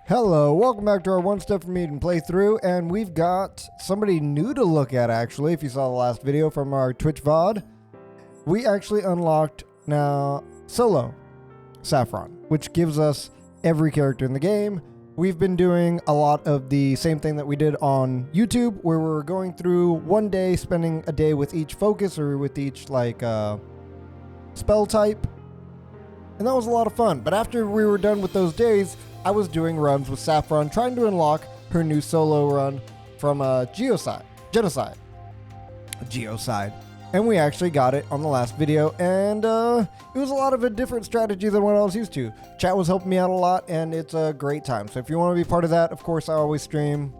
Hello, welcome back to our One Step from Eden playthrough, and we've got somebody new to look at actually. If you saw the last video from our Twitch VOD, we actually unlocked now Solo Saffron, which gives us every character in the game. We've been doing a lot of the same thing that we did on YouTube, where we're going through one day, spending a day with each focus or with each spell type, and that was a lot of fun. But after we were done with those days, I was doing runs with Saffron, trying to unlock her new solo run from Genocide. And we actually got it on the last video, and it was a lot of a different strategy than what I was used to. Chat was helping me out a lot, and it's a great time. So if you want to be part of that, of course, I always stream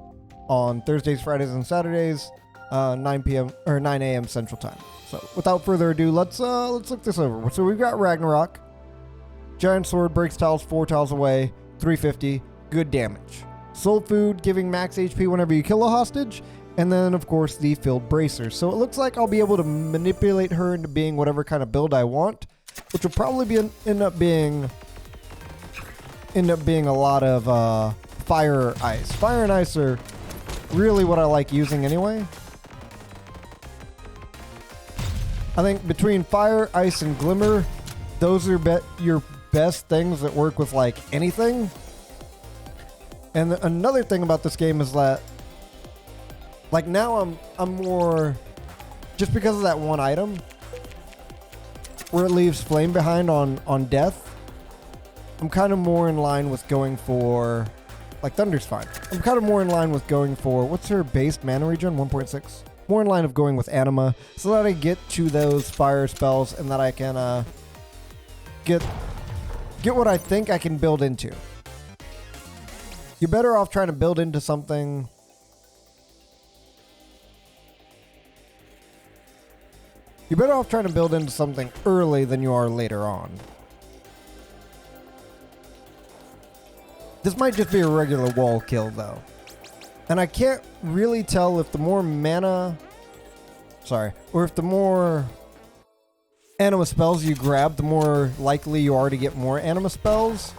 on Thursdays, Fridays, and Saturdays, 9 p.m. or 9 a.m. Central Time. So without further ado, let's look this over. So we've got Ragnarok. Giant sword breaks tiles 4 tiles away. 350, good damage. Soul food, giving max HP whenever you kill a hostage. And then, of course, the filled bracer. So it looks like I'll be able to manipulate her into being whatever kind of build I want, which will probably end up being a lot of fire ice. Fire and ice are really what I like using anyway. I think between fire, ice, and glimmer, those are your best things that work with like anything. And another thing about this game is that like now I'm more, just because of that one item where it leaves flame behind on death, I'm kind of more in line with going for like Thunder's fine. I'm kind of more in line with going for, what's her base mana regen, 1.6, more in line of going with Anima, so that I get to those fire spells and that I can get what I think I can build into. You're better off trying to build into something. You're better off trying to build into something early than you are later on. This might just be a regular wall kill though. And I can't really tell if the more mana, or if the more anima spells you grab, the more likely you are to get more anima spells.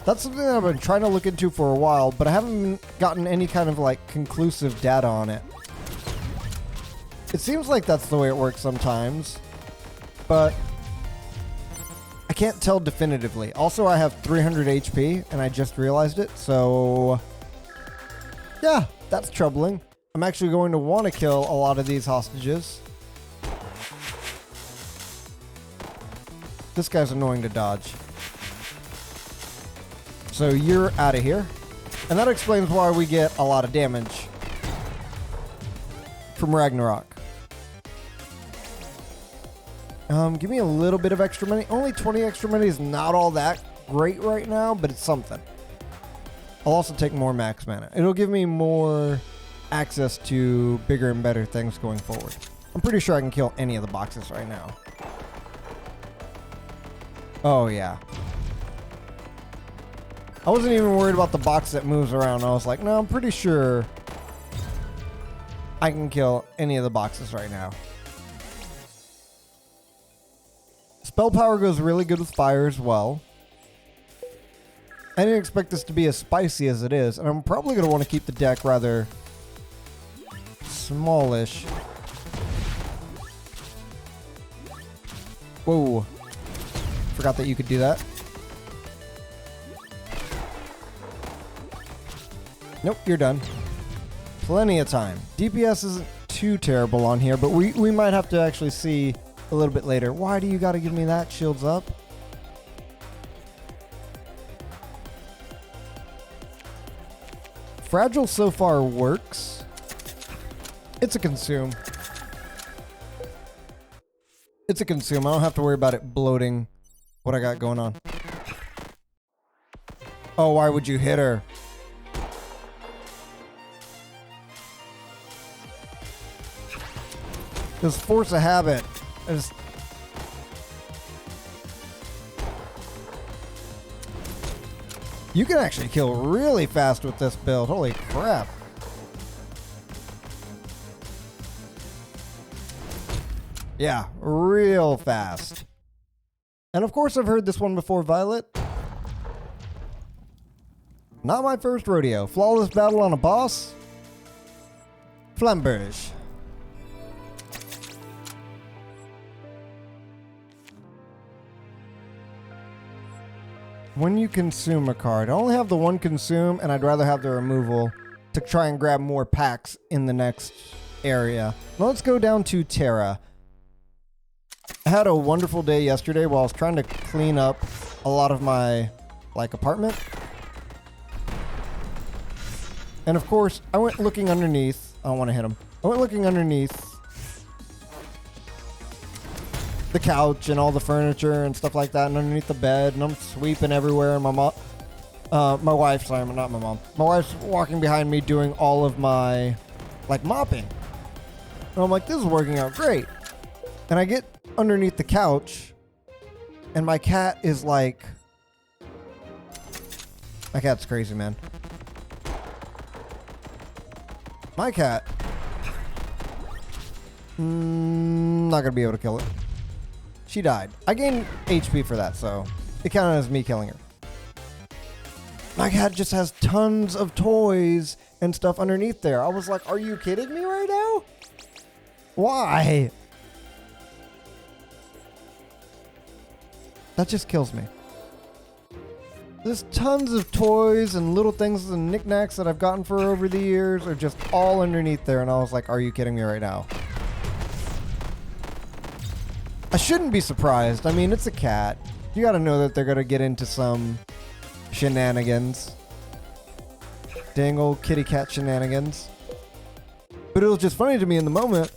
That's something that I've been trying to look into for a while, but I haven't gotten any kind of like conclusive data on it. It seems like that's the way it works sometimes, but I can't tell definitively. Also, I have 300 HP, and I just realized it, so yeah, that's troubling. I'm actually going to want to kill a lot of these hostages. This guy's annoying to dodge. So you're out of here. And that explains why we get a lot of damage from Ragnarok. Give me a little bit of extra money. Only 20 extra money is not all that great right now, but it's something. I'll also take more max mana. It'll give me more access to bigger and better things going forward. I'm pretty sure I can kill any of the boxes right now. Oh, yeah. I wasn't even worried about the box that moves around. I was like, no, I'm pretty sure I can kill any of the boxes right now. Spell power goes really good with fire as well. I didn't expect this to be as spicy as it is, and I'm probably going to want to keep the deck rather smallish. Whoa. Forgot that you could do that. Nope, you're done. Plenty of time. DPS isn't too terrible on here, but we might have to actually see a little bit later. Why do you got to give me that? Shields up. Fragile so far works. It's a consume. It's a consume. I don't have to worry about it bloating what I got going on. Oh, why would you hit her? This force of habit. You can actually kill really fast with this build. Holy crap. Yeah, real fast. And of course I've heard this one before, Violet. Not my first rodeo. Flawless battle on a boss. Flamberge. When you consume a card, I only have the one consume, and I'd rather have the removal to try and grab more packs in the next area. Now let's go down to Terra. I had a wonderful day yesterday while I was trying to clean up a lot of my apartment. And of course, I went looking underneath. I don't want to hit him. I went looking underneath the couch and all the furniture and stuff like that, and underneath the bed, and I'm sweeping everywhere. And my wife, sorry, not my mom. My wife's walking behind me doing all of my mopping. And I'm like, this is working out great. And I get underneath the couch, and my cat is my cat's crazy, man. My cat, not gonna be able to kill it. She died. I gained HP for that, so it counted as me killing her. My cat just has tons of toys and stuff underneath there. I was like, are you kidding me right now? Why? That just kills me. There's tons of toys and little things and knickknacks that I've gotten for over the years are just all underneath there, and I was like, are you kidding me right now? I shouldn't be surprised. I mean, it's a cat. You gotta know that they're gonna get into some shenanigans. Dang old kitty cat shenanigans. But it was just funny to me in the moment,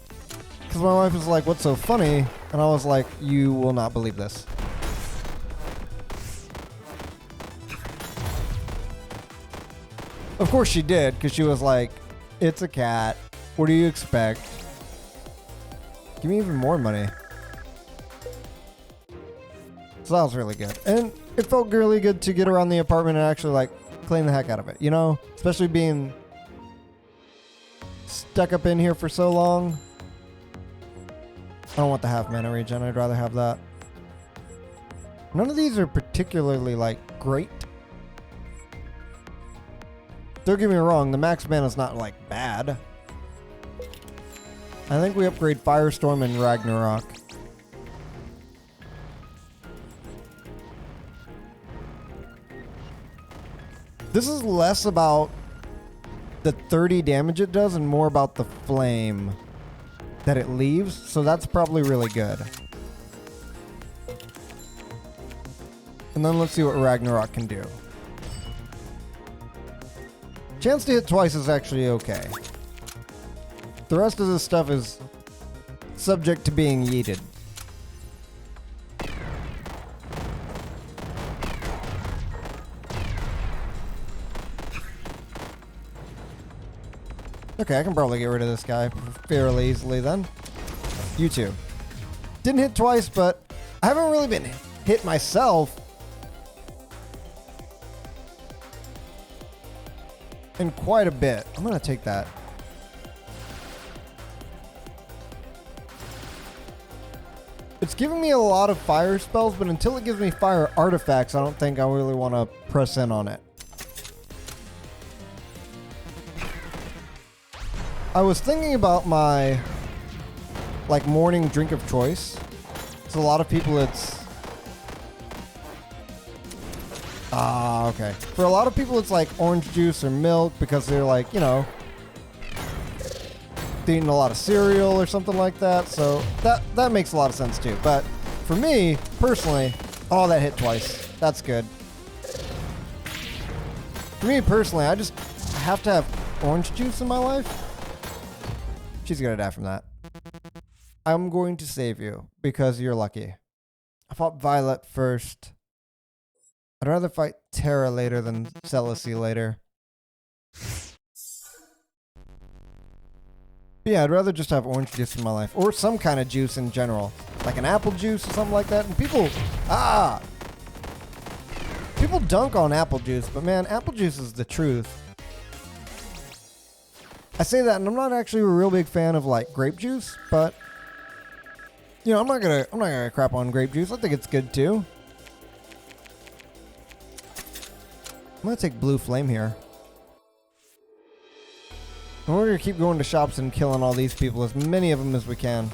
because my wife was like, what's so funny? And I was like, you will not believe this. Of course she did, because she was like, it's a cat. What do you expect? Give me even more money. So that was really good. And it felt really good to get around the apartment and actually clean the heck out of it, you know? Especially being stuck up in here for so long. I don't want the half mana regen. I'd rather have that. None of these are particularly great. Don't get me wrong, the max mana is not bad. I think we upgrade Firestorm and Ragnarok. This is less about the 30 damage it does and more about the flame that it leaves, so that's probably really good. And then let's see what Ragnarok can do. Chance to hit twice is actually okay. The rest of this stuff is subject to being yeeted. Okay, I can probably get rid of this guy fairly easily then. You too. Didn't hit twice, but I haven't really been hit myself in quite a bit. I'm gonna take that. It's giving me a lot of fire spells, but until it gives me fire artifacts, I don't think I really want to press in on it. I was thinking about my morning drink of choice. So a lot of people okay. For a lot of people it's orange juice or milk because they're they're eating a lot of cereal or something like that. So that makes a lot of sense too. But for me personally, that hit twice. That's good. For me personally, I just have to have orange juice in my life. She's gonna die from that. I'm going to save you because you're lucky. I fought Violet first. I'd rather fight Terra later than Celicy later. But yeah, I'd rather just have orange juice in my life. Or some kind of juice in general. Like an apple juice or something like that. And people dunk on apple juice, but man, apple juice is the truth. I say that, and I'm not actually a real big fan of grape juice, but I'm not gonna crap on grape juice. I think it's good too. I'm going to take blue flame here. And we're going to keep going to shops and killing all these people, as many of them as we can.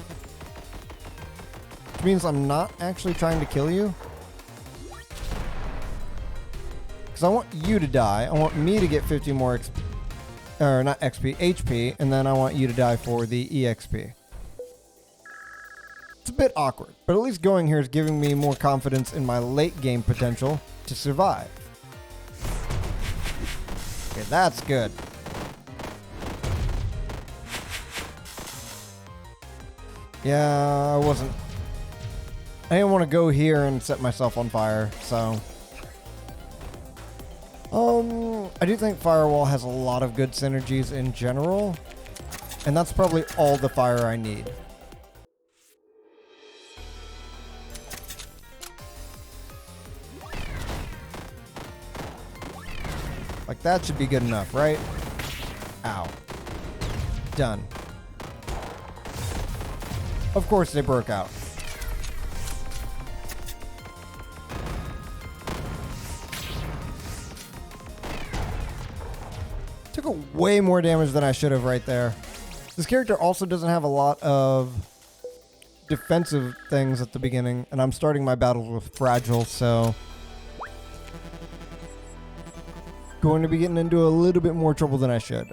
Which means I'm not actually trying to kill you. Because I want you to die. I want me to get 50 more XP. Or not XP, HP. And then I want you to die for the EXP. It's a bit awkward. But at least going here is giving me more confidence in my late game potential to survive. Okay, that's good. Yeah, I didn't want to go here and set myself on fire, so. I do think Firewall has a lot of good synergies in general, and that's probably all the fire I need. Like, that should be good enough, right? Ow. Done. Of course they broke out. Took a way more damage than I should have right there. This character also doesn't have a lot of defensive things at the beginning, and I'm starting my battles with Fragile, so going to be getting into a little bit more trouble than I should.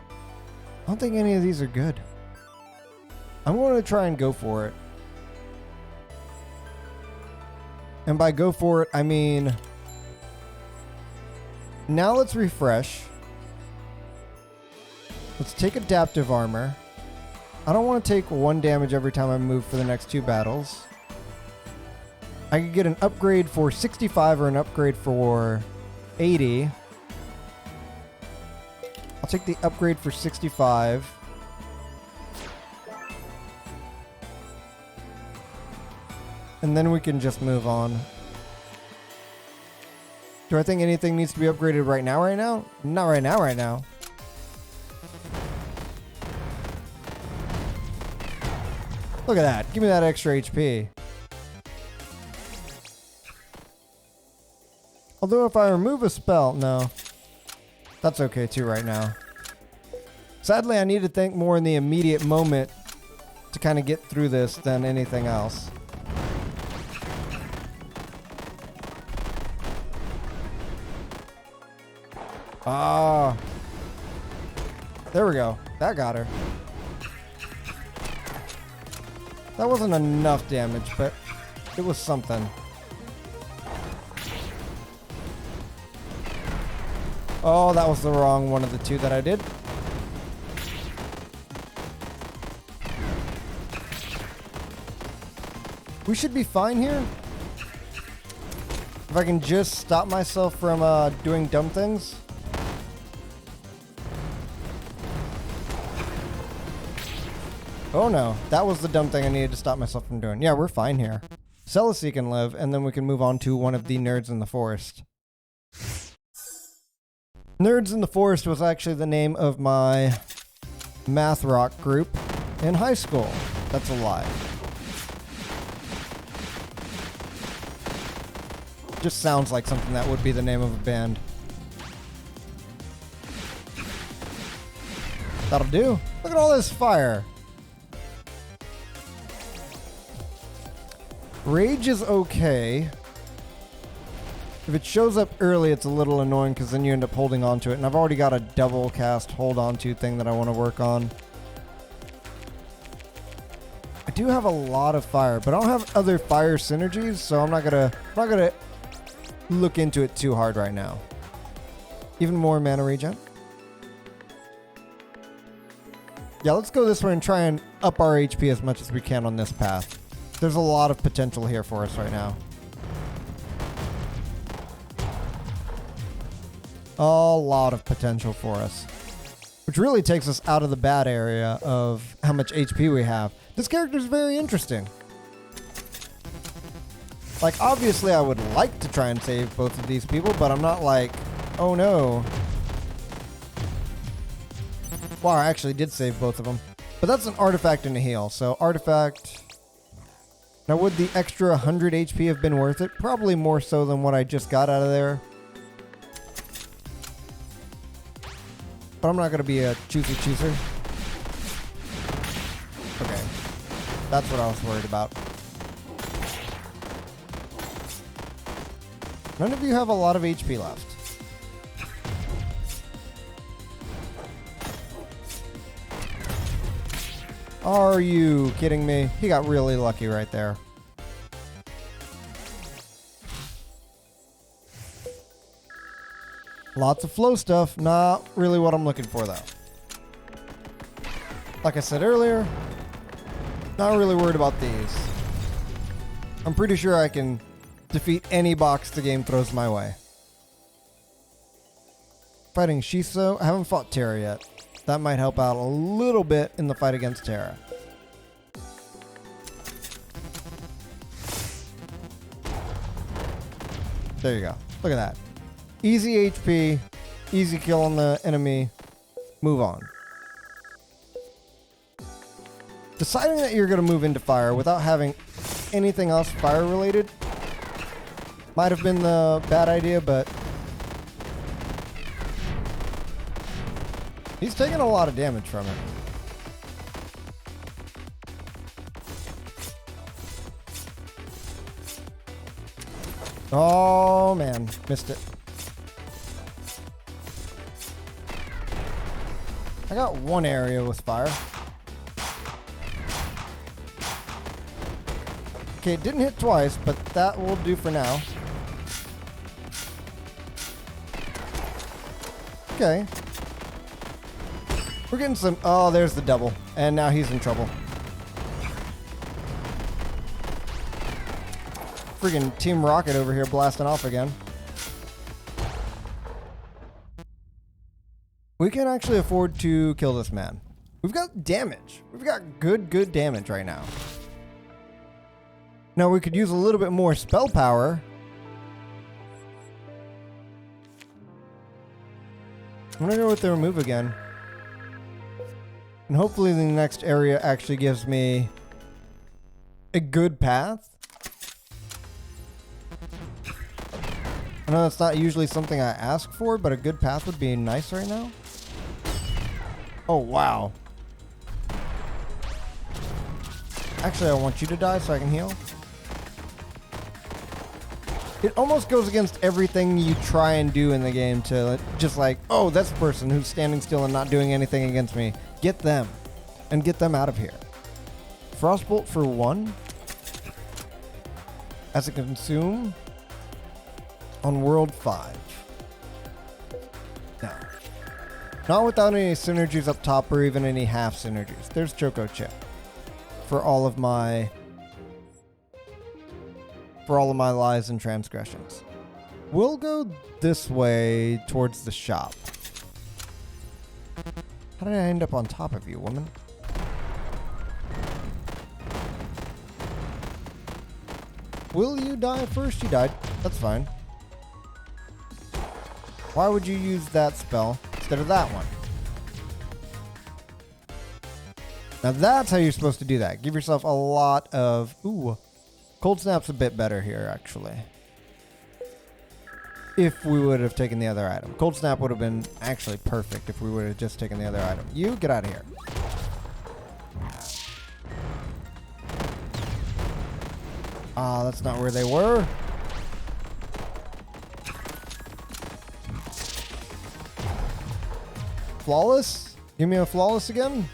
I don't think any of these are good. I'm going to try and go for it. And by go for it, I mean, now let's refresh. Let's take adaptive armor. I don't want to take 1 damage every time I move for the next 2 battles. I could get an upgrade for 65 or an upgrade for 80. I'll take the upgrade for 65. And then we can just move on. Do I think anything needs to be upgraded right now? Not right now. Look at that. Give me that extra HP. Although if I remove a spell, no. That's okay too right now. Sadly, I need to think more in the immediate moment to kind of get through this than anything else. Ah. There we go. That got her. That wasn't enough damage, but it was something. Oh, that was the wrong one of the 2 that I did. We should be fine here. If I can just stop myself from doing dumb things. Oh no, that was the dumb thing I needed to stop myself from doing. Yeah, we're fine here. Celicy can live, and then we can move on to one of the nerds in the forest. Nerds in the Forest was actually the name of my math rock group in high school. That's a lie. Just sounds like something that would be the name of a band. That'll do. Look at all this fire. Rage is okay. If it shows up early, it's a little annoying because then you end up holding on to it. And I've already got a double cast hold on to thing that I want to work on. I do have a lot of fire, but I don't have other fire synergies, so I'm not gonna look into it too hard right now. Even more mana regen. Yeah, let's go this way and try and up our HP as much as we can on this path. There's a lot of potential here for us right now. A lot of potential for us. Which really takes us out of the bad area of how much HP we have. This character is very interesting. Like, obviously I would like to try and save both of these people, but I'm not like, oh no. Wow, I actually did save both of them. But that's an artifact and a heal. So artifact. Now, would the extra 100 HP have been worth it? Probably more so than what I just got out of there. But I'm not going to be a choosy chooser. Okay. That's what I was worried about. None of you have a lot of HP left. Are you kidding me? He got really lucky right there. Lots of flow stuff. Not really what I'm looking for, though. Like I said earlier, not really worried about these. I'm pretty sure I can defeat any box the game throws my way. Fighting Shiso. I haven't fought Terra yet. That might help out a little bit in the fight against Terra. There you go. Look at that. Easy HP, easy kill on the enemy. Move on. Deciding that you're going to move into fire without having anything else fire related might have been the bad idea, but he's taking a lot of damage from it. Oh man, missed it. I got one area with fire. Okay, it didn't hit twice, but that will do for now. Okay. We're getting some... Oh, there's the double. And now he's in trouble. Friggin' Team Rocket over here blasting off again. We can actually afford to kill this man. We've got damage. We've got good damage right now. Now we could use a little bit more spell power. I'm gonna go with the remove again. And hopefully the next area actually gives me a good path. I know that's not usually something I ask for, but a good path would be nice right now. Oh, wow. Actually, I want you to die so I can heal. It almost goes against everything you try and do in the game to just like, oh, that's the person who's standing still and not doing anything against me. Get them. And get them out of here. Frostbolt for 1. As a consume on World 5. No. Not without any synergies up top or even any half synergies. There's Choco Chip. For all of my lies and transgressions. We'll go this way towards the shop. How did I end up on top of you, woman? Will you die first? You died. That's fine. Why would you use that spell instead of that one? Now that's how you're supposed to do that. Give yourself a lot of... Ooh. Cold Snap's a bit better here, actually. If we would have taken the other item. Cold Snap would have been actually perfect if we would have just taken the other item. You, get out of here. Ah, that's not where they were. Flawless? Give me a flawless again?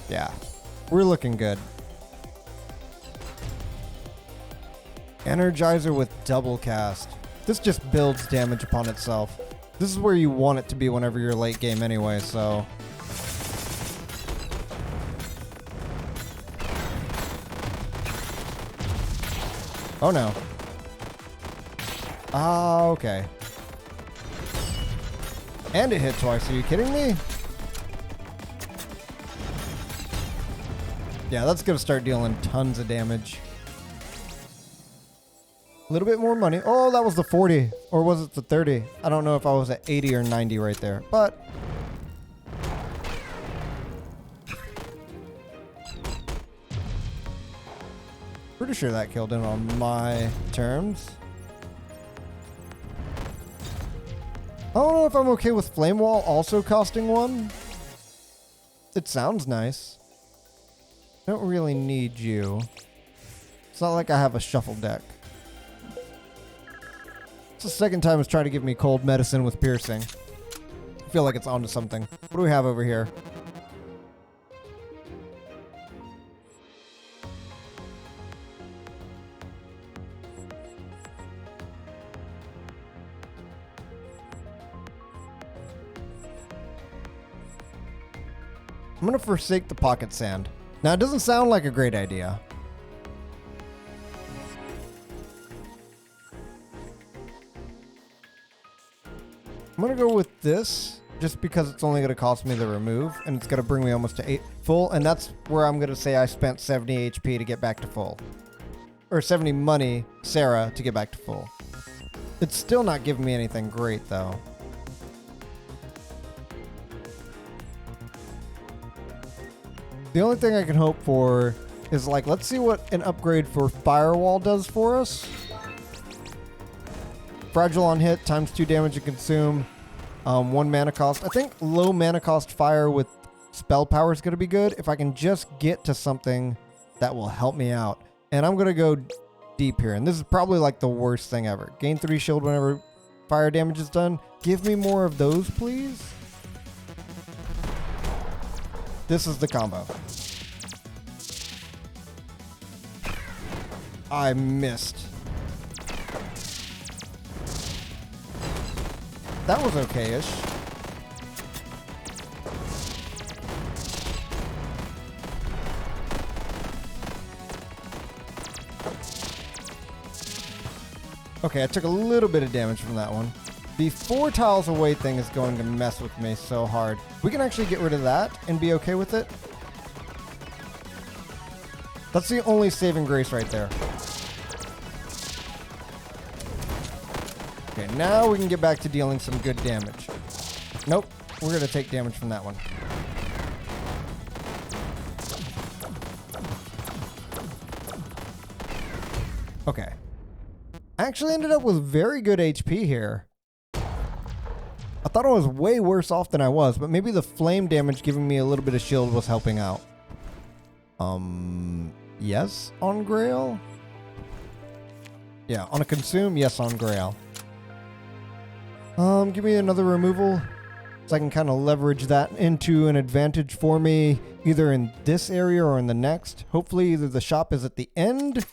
Yeah. We're looking good. Energizer with double cast. This just builds damage upon itself. This is where you want it to be whenever you're late game anyway, so... Oh no. Ah, okay. And it hit twice, are you kidding me? Yeah, that's gonna start dealing tons of damage. A little bit more money. Oh, that was the 40. Or was it the 30? I don't know if I was at 80 or 90 right there. But... we're Pretty sure that killed him on my terms. I don't know if I'm okay with Flame Wall also costing 1. It sounds nice. Don't really need you. It's not like I have a shuffle deck. It's the second time it's trying to give me cold medicine with piercing. I feel like it's onto something. What do we have over here? I'm going to forsake the pocket sand. Now, it doesn't sound like a great idea. I'm going to go with this just because it's only going to cost me the remove and it's going to bring me almost to 8 full. And that's where I'm going to say I spent 70 HP to get back to full. Or 70 money, Sarah, to get back to full. It's still not giving me anything great, though. The only thing I can hope for is, like, let's see what an upgrade for Firewall does for us. Fragile on hit, times 2 damage and consume, 1 mana cost. I think low mana cost fire with spell power is going to be good if I can just get to something that will help me out. And I'm going to go deep here. And this is probably like the worst thing ever. Gain 3 shield whenever fire damage is done. Give me more of those, please. This is the combo. I missed. That was okay-ish. Okay, I took a little bit of damage from that one. The 4 tiles away thing is going to mess with me so hard. We can actually get rid of that and be okay with it. That's the only saving grace right there. Okay, now we can get back to dealing some good damage. Nope, we're going to take damage from that one. Okay. I actually ended up with very good HP here. I thought I was way worse off than I was, but maybe the flame damage giving me a little bit of shield was helping out. Yes on Grail? Yeah, on a consume, yes on Grail. Give me another removal so I can kind of leverage that into an advantage for me either in this area or in the next. Hopefully either the shop is at the end.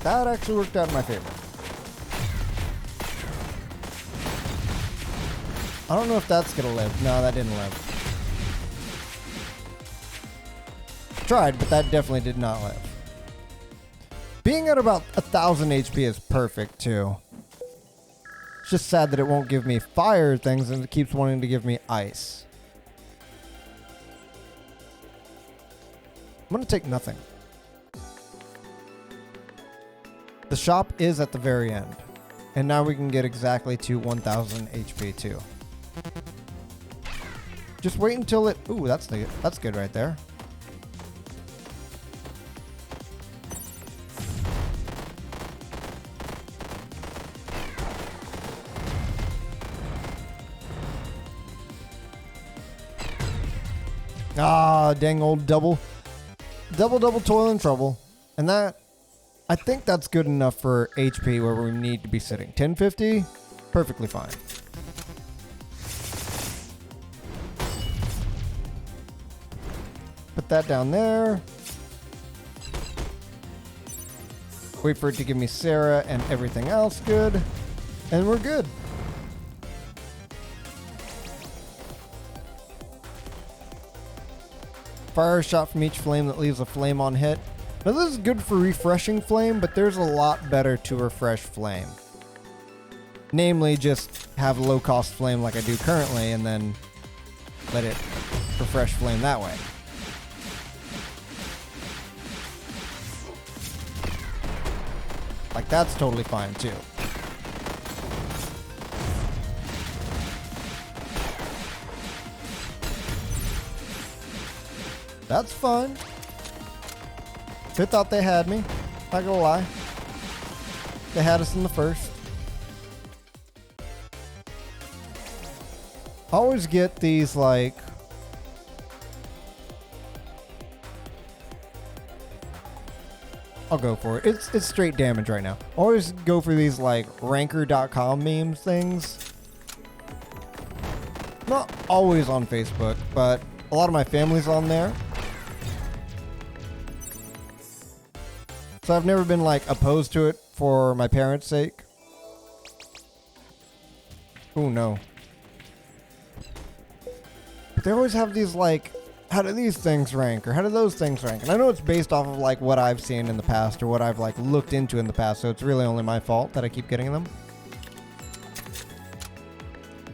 That actually worked out in my favor. I don't know if that's gonna live. No, that didn't live. Tried, but that definitely did not live. Being at about 1,000 HP is perfect too. It's just sad that it won't give me fire things and it keeps wanting to give me ice. I'm gonna take nothing. The shop is at the very end. And now we can get exactly to 1,000 HP too. Just wait until it... Ooh, that's good right there. Ah, dang old double toil and trouble. And that... I think that's good enough for HP where we need to be sitting. 1050? Perfectly fine. Put that down there. Wait for it to give me Sarah and everything else good. And we're good. Fire a shot from each flame that leaves a flame on hit. Now this is good for refreshing flame, but there's a lot better to refresh flame. Namely, just have low cost flame like I do currently and then let it refresh flame that way. Like that's totally fine too. That's fine. They thought they had me. Not gonna lie. They had us in the first. I always get these like... I'll go for it. It's straight damage right now. Always go for these like ranker.com memes things. Not always on Facebook, but a lot of my family's on there. So I've never been like opposed to it for my parents' sake. Oh no. But they always have these like, how do these things rank, or how do those things rank? And I know it's based off of like what I've seen in the past or what I've like looked into in the past, so it's really only my fault that I keep getting them.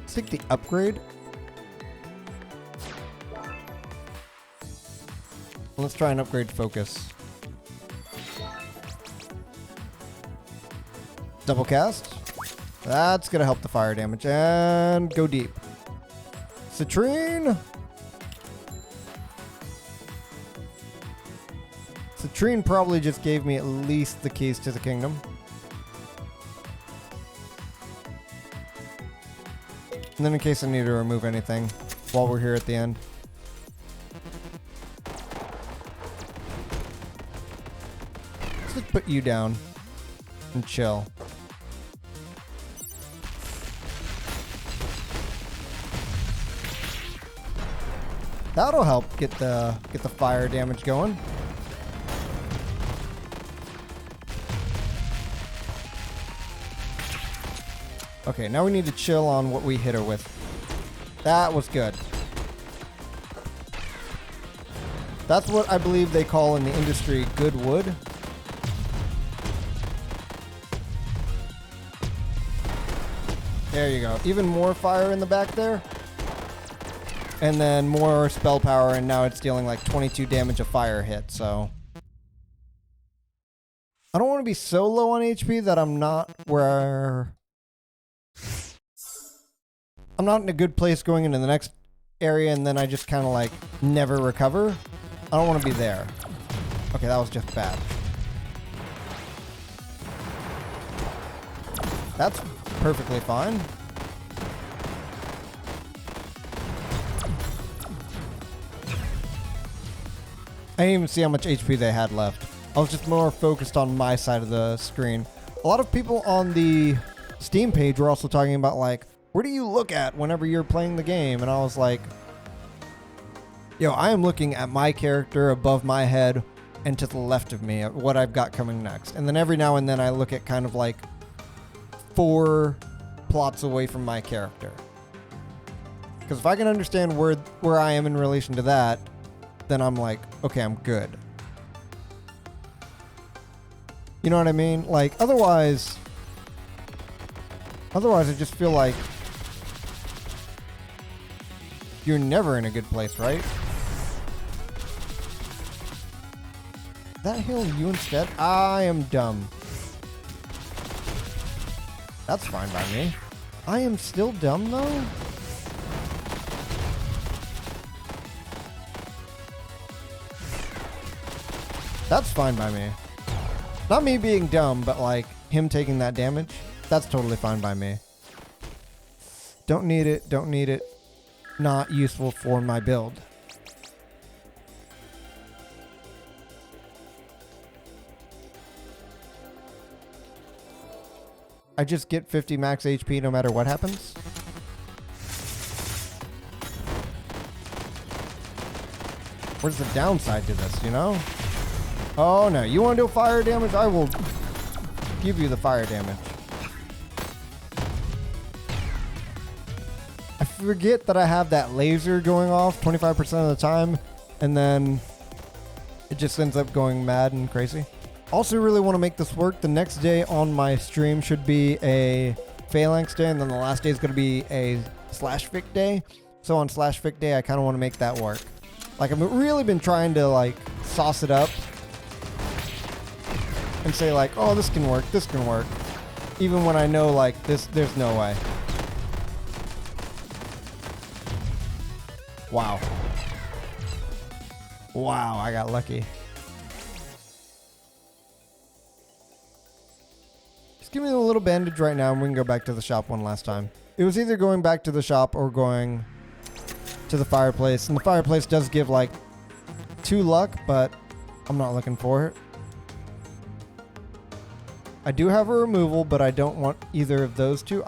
Let's take the upgrade. Let's try and upgrade focus. Double cast. That's gonna help the fire damage. And go deep. Citrine. Citrine probably just gave me at least the keys to the kingdom. And then in case I need to remove anything while we're here at the end. Let's just put you down and chill. That'll help get the fire damage going. Okay, now we need to chill on what we hit her with. That was good. That's what I believe they call in the industry good wood. There you go. Even more fire in the back there. And then more spell power, and now it's dealing like 22 damage a fire hit, so... I don't want to be so low on HP that I'm not where... I'm not in a good place going into the next area, and then I just kind of like never recover. I don't want to be there. Okay, that was just bad. That's perfectly fine. I didn't even see how much HP they had left. I was just more focused on my side of the screen. A lot of people on the Steam page were also talking about like, where do you look at whenever you're playing the game? And I was like, yo, I am looking at my character above my head and to the left of me at what I've got coming next. And then every now and then I look at kind of like 4 plots away from my character. Because if I can understand where I am in relation to that, then I'm like, okay, I'm good. You know what I mean? Like, otherwise I just feel like you're never in a good place, right? That heal you instead? I am dumb. That's fine by me. I am still dumb though? That's fine by me. Not me being dumb, but like him taking that damage. That's totally fine by me. Don't need it. Don't need it. Not useful for my build. I just get 50 max HP no matter what happens. Where's the downside to this, you know? Oh no, you want to do fire damage? I will give you the fire damage. I forget that I have that laser going off 25% of the time, and then it just ends up going mad and crazy. Also really want to make this work. The next day on my stream should be a Phalanx day, and then the last day is going to be a Slash-Fic day. So on Slash-Fic day, I kind of want to make that work. Like, I've really been trying to, like, sauce it up and say, like, oh, this can work, even when I know, like, there's no way. Wow. Wow, I got lucky. Just give me a little bandage right now and we can go back to the shop one last time. It was either going back to the shop or going to the fireplace. And the fireplace does give like 2 luck, but I'm not looking for it. I do have a removal, but I don't want either of those two.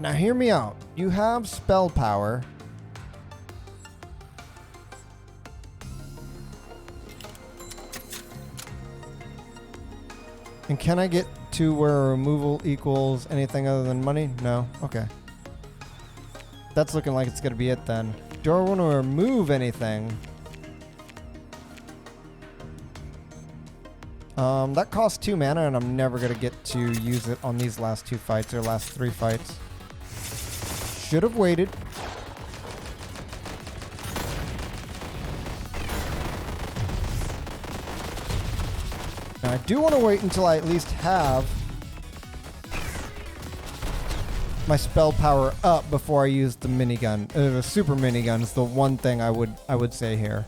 Now hear me out. You have spell power. And can I get to where removal equals anything other than money? No? Okay. That's looking like it's going to be it then. Do I want to remove anything? That costs 2 mana and I'm never going to get to use it on these last 2 fights or last 3 fights. Should have waited. Now I do want to wait until I at least have my spell power up before I use the minigun. The super minigun is the one thing I would say here.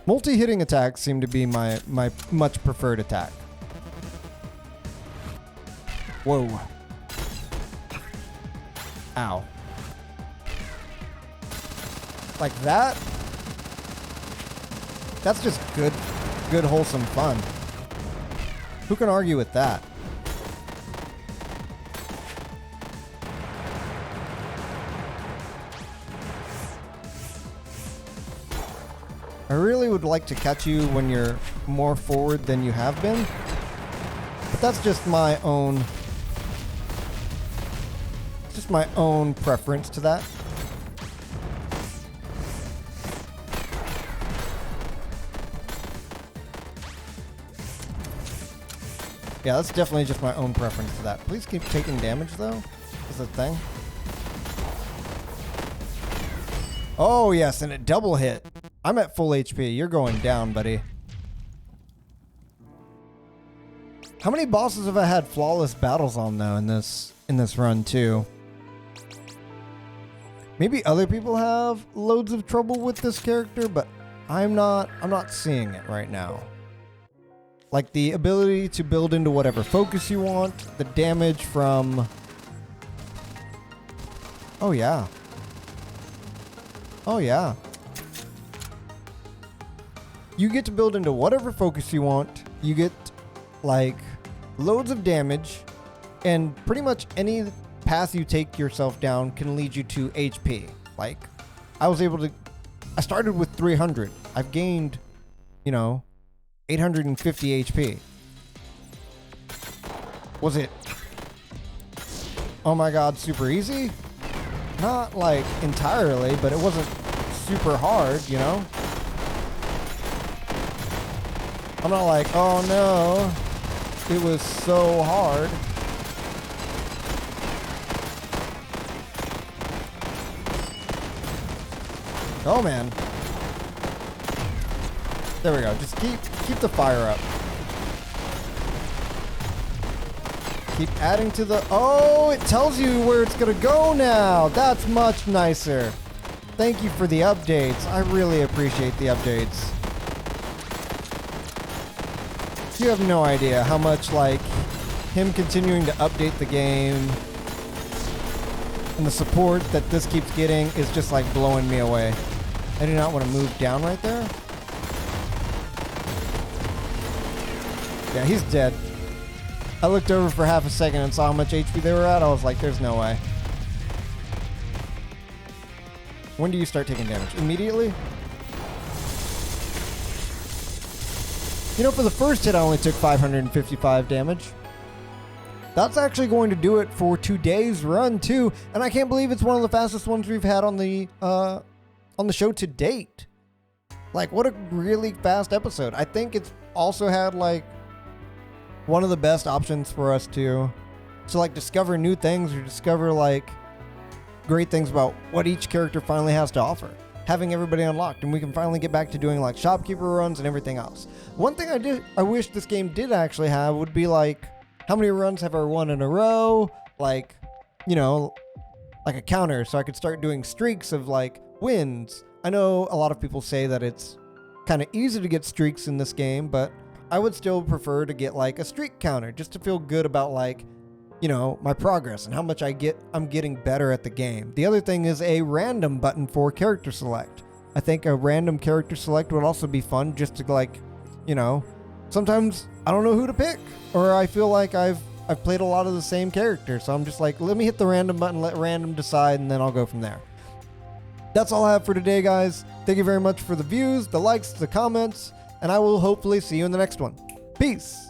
Multi-hitting attacks seem to be my much preferred attack. Whoa. Ow. Like that? That's just good wholesome fun. Who can argue with that? I really would like to catch you when you're more forward than you have been. But that's just my own preference to that. Yeah, that's definitely just my own preference to that. Please keep taking damage though. Is the thing. Oh yes, and a double hit. I'm at full HP. You're going down, buddy. How many bosses have I had flawless battles on though in this run too? Maybe other people have loads of trouble with this character, but I'm not seeing it right now. Like the ability to build into whatever focus you want, the damage from... Oh yeah. Oh yeah. You get to build into whatever focus you want. You get like loads of damage, and pretty much any path you take yourself down can lead you to HP. Like I started with 300. I've gained, 850 HP. Was it, oh my god, super easy? Not like entirely, but it wasn't super hard, I'm not like, oh no, it was so hard. Oh man. There we go. Just keep the fire up. Keep adding to the... Oh, it tells you where it's going to go now. That's much nicer. Thank you for the updates. I really appreciate the updates. You have no idea how much, like, him continuing to update the game and the support that this keeps getting is just, like, blowing me away. I do not want to move down right there. Yeah, he's dead. I looked over for half a second and saw how much HP they were at. I was like, there's no way. When do you start taking damage? Immediately? For the first hit, I only took 555 damage. That's actually going to do it for today's run, too. And I can't believe it's one of the fastest ones we've had on the show to date. Like, what a really fast episode. I think it's also had, like, one of the best options for us to like discover new things or discover like great things about what each character finally has to offer. Having everybody unlocked, and we can finally get back to doing like shopkeeper runs and everything else. One thing I wish this game did actually have would be like how many runs have I won in a row? Like, you know, like a counter, so I could start doing streaks of like wins. I know a lot of people say that it's kind of easy to get streaks in this game, but I would still prefer to get like a streak counter just to feel good about like, you know, my progress and how much I'm getting better at the game. The other thing is a random button for character select. I think a random character select would also be fun just to like, you know, sometimes I don't know who to pick, or I feel like I've played a lot of the same characters, so I'm just like, let me hit the random button, let random decide, and then I'll go from there. That's all I have for today, guys. Thank you very much for the views, the likes, the comments, and I will hopefully see you in the next one. Peace!